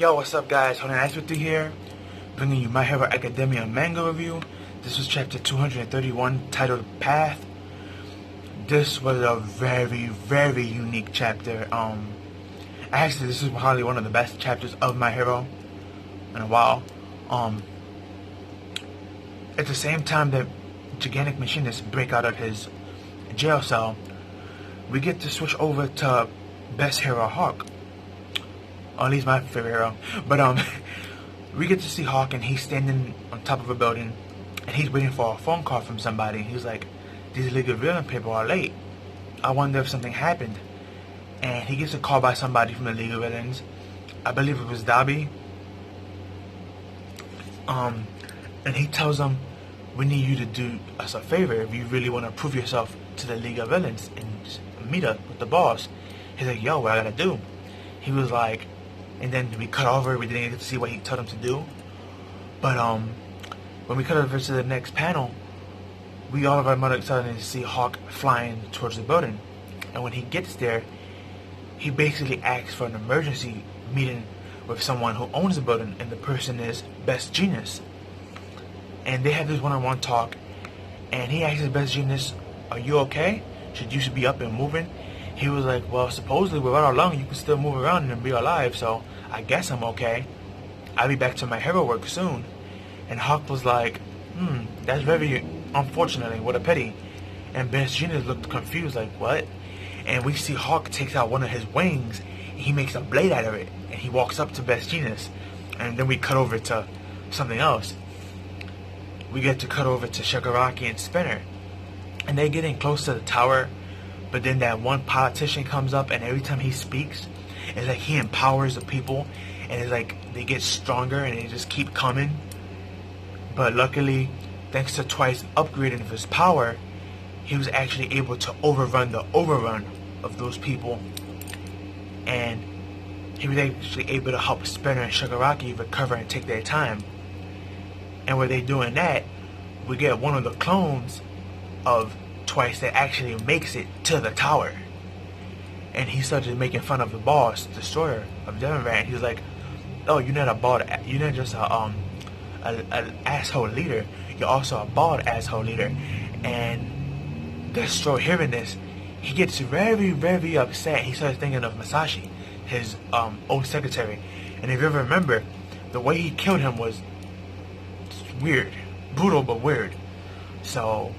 Yo, what's up guys, Jeanist here, bringing you My Hero Academia manga review. This was chapter 231, titled Path. This was a very unique chapter. Actually this is probably one of the best chapters of My Hero in a while. At the same time that gigantic machinists break out of his jail cell, we get to switch over to best hero Hawk. Or at least my favorite hero. But we get to see Hawk, and he's standing on top of a building, and he's waiting for a phone call from somebody. He's like, these League of Villain people are late. I wonder if something happened. And he gets a call by somebody from the League of Villains. I believe it was Dobby. And he tells them, we need you to do us a favor if you really want to prove yourself to the League of Villains and meet up with the boss. He's like, yo, what I gotta do? He was like, and then we cut over, we didn't get to see what he told him to do. But when we cut over to the next panel, we all of our mother excited to see Hawk flying towards the building. And when he gets there, he basically asks for an emergency meeting with someone who owns the building, and the person is Best Jeanist. And they have this one-on-one talk, and he asks Best Jeanist, are you okay? Should you be up and moving? He was like, well, supposedly without our lung you can still move around and be alive, so I guess I'm okay. I'll be back to my hero work soon. And Hawk was like, that's very unfortunately, what a pity. And Best Jeanist looked confused, like, what? And we see Hawk takes out one of his wings, and he makes a blade out of it, and he walks up to Best Jeanist. And then we cut over to something else. We get to cut over to Shigaraki and Spinner, and they're getting close to the tower. But then that one politician comes up, and every time he speaks, it's like he empowers the people, and it's like they get stronger and they just keep coming. But luckily, thanks to Twice upgrading of his power, he was actually able to overrun the overrun of those people, and he was actually able to help Spinner and Shigaraki recover and take their time. And while they're doing that, we get one of the clones of Twice that actually makes it to the tower, and he started making fun of the boss, Destroyer of Denver, and he's like, "Oh, you're not a bald, you're not just an asshole leader. You're also a bald asshole leader." And Destroyer, hearing this, he gets very upset. He starts thinking of Masashi, his old secretary, and if you ever remember, the way he killed him was weird, brutal but weird. So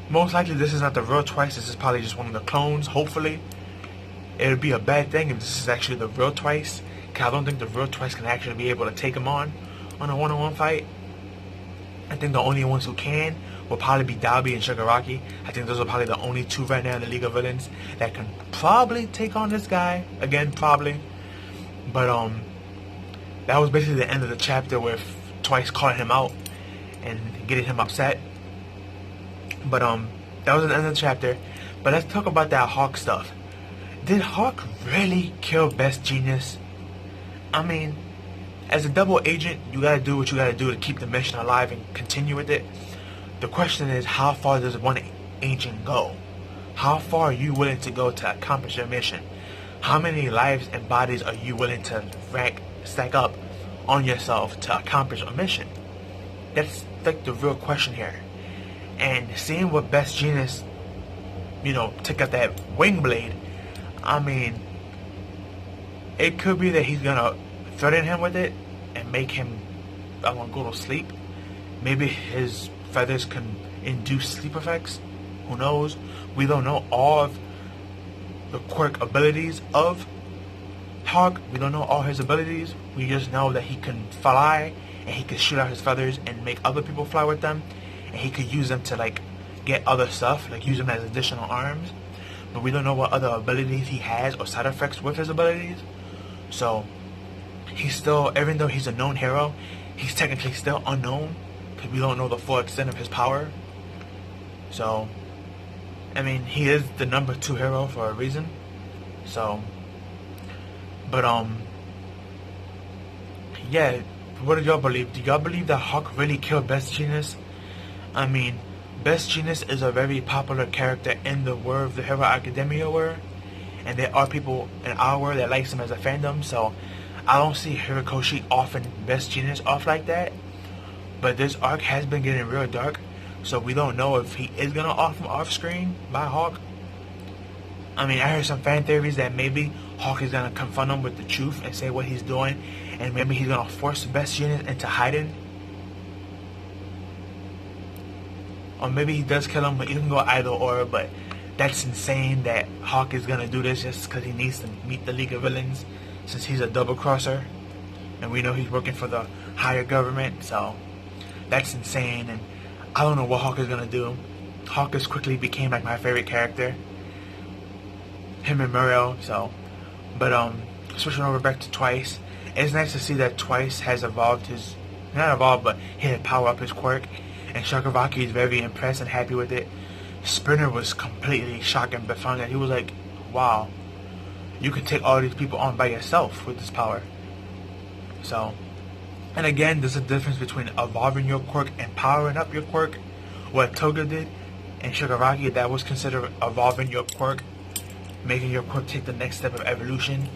most likely this is not the real Twice. This is probably just one of the clones. Hopefully it would be a bad thing if this is actually the real Twice, because I don't think the real Twice can actually be able to take him on a one-on-one fight. I think the only ones who can will probably be Dobby and Shigaraki. I think those are probably the only two right now in the League of Villains that can probably take on this guy again, probably. But that was basically the end of the chapter with Twice calling him out and getting him upset. But that was the end of the chapter. But let's talk about that Hawk stuff. Did Hawk really kill Best Jeanist? I mean, as a double agent, you gotta do what you gotta do to keep the mission alive and continue with it. The question is, how far does one agent go? How far are you willing to go to accomplish your mission? How many lives and bodies are you willing to stack up on yourself to accomplish a mission? That's like the real question here. And seeing what Best Jeanist, took out that wing blade, I mean, it could be that he's gonna threaten him with it and make him, go to sleep. Maybe his feathers can induce sleep effects. Who knows? We don't know all of the quirk abilities of Hawk. We don't know all his abilities. We just know that he can fly, and he can shoot out his feathers and make other people fly with them. And he could use them to get other stuff, use them as additional arms. But we don't know what other abilities he has or side effects with his abilities. So he's still, even though he's a known hero, he's technically still unknown, because we don't know the full extent of his power. So I mean, he is the number 2 hero for a reason. So but yeah, what do y'all believe? Do y'all believe that Hawk really killed Best Jeanist? I mean, Best Jeanist is a very popular character in the world of the Hero Academia world, and there are people in our world that likes him as a fandom, so I don't see Hirikoshi offing Best Jeanist off like that. But this arc has been getting real dark, so we don't know if he is gonna off him off screen by Hawk. I mean, I heard some fan theories that maybe Hawk is gonna confront him with the truth and say what he's doing, and maybe he's gonna force Best Jeanist into hiding. Or maybe he does kill him, but you can go either or, but that's insane that Hawk is gonna do this just because he needs to meet the League of Villains, since he's a double crosser, and we know he's working for the higher government, so that's insane, and I don't know what Hawk is gonna do. Hawk has quickly became like my favorite character. Him and Muriel, so. But switching over back to Twice, it's nice to see that Twice has evolved his, not evolved, but he had power up his quirk, and Shakavaki is very impressed and happy with it. Spinner was completely shocked and befuddled. He was like, wow, you can take all these people on by yourself with this power. So, and again, there's a difference between evolving your quirk and powering up your quirk. What Toga did in Shigaraki, that was considered evolving your quirk, making your quirk take the next step of evolution.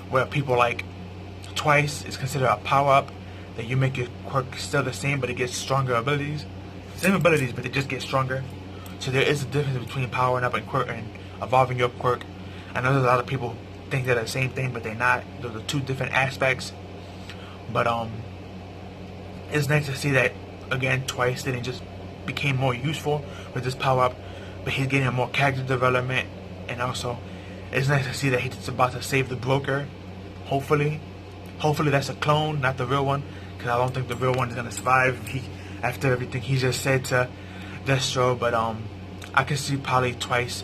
Where people like Twice is considered a power up, that you make your quirk still the same, but it gets stronger abilities. Same abilities, but they just get stronger. So there is a difference between powering up and quirk and evolving your quirk. I know there's a lot of people who think they're the same thing, but they're not. Those are two different aspects. But it's nice to see that again Twice didn't just became more useful with this power up, but he's getting more character development, and also it's nice to see that he's about to save the broker. Hopefully that's a clone, not the real one, because I don't think the real one is gonna survive after everything he just said to Destro. But I can see probably Twice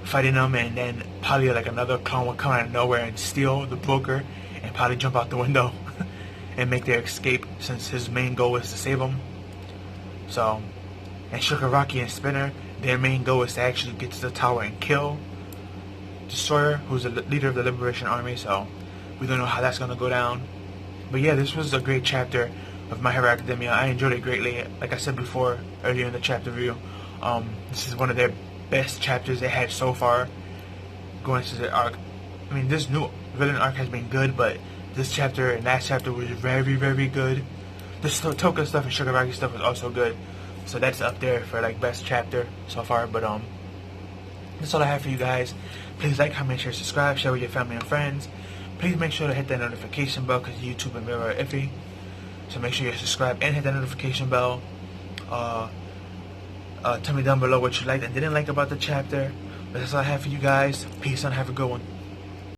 fighting him, and then probably like another clone will come out of nowhere and steal the broker and probably jump out the window and make their escape, since his main goal is to save him. So, and Shigaraki and Spinner, their main goal is to actually get to the tower and kill Destroyer, who's the leader of the Liberation Army. So we don't know how that's gonna go down. But yeah, this was a great chapter of My Hero Academia. I enjoyed it greatly. Like I said before earlier in the chapter review, this is one of their best chapters they had so far going into the arc. I mean, this new villain arc has been good, but this chapter and last chapter was very, very good. The Toka stuff and Shigaraki stuff was also good, so that's up there for like best chapter so far. But that's all I have for you guys. Please like, comment, share, subscribe, share with your family and friends. Please make sure to hit that notification bell, because YouTube and Mirror are iffy. So make sure you subscribe and hit that notification bell. Tell me down below what you liked and didn't like about the chapter. But that's all I have for you guys. Peace and have a good one.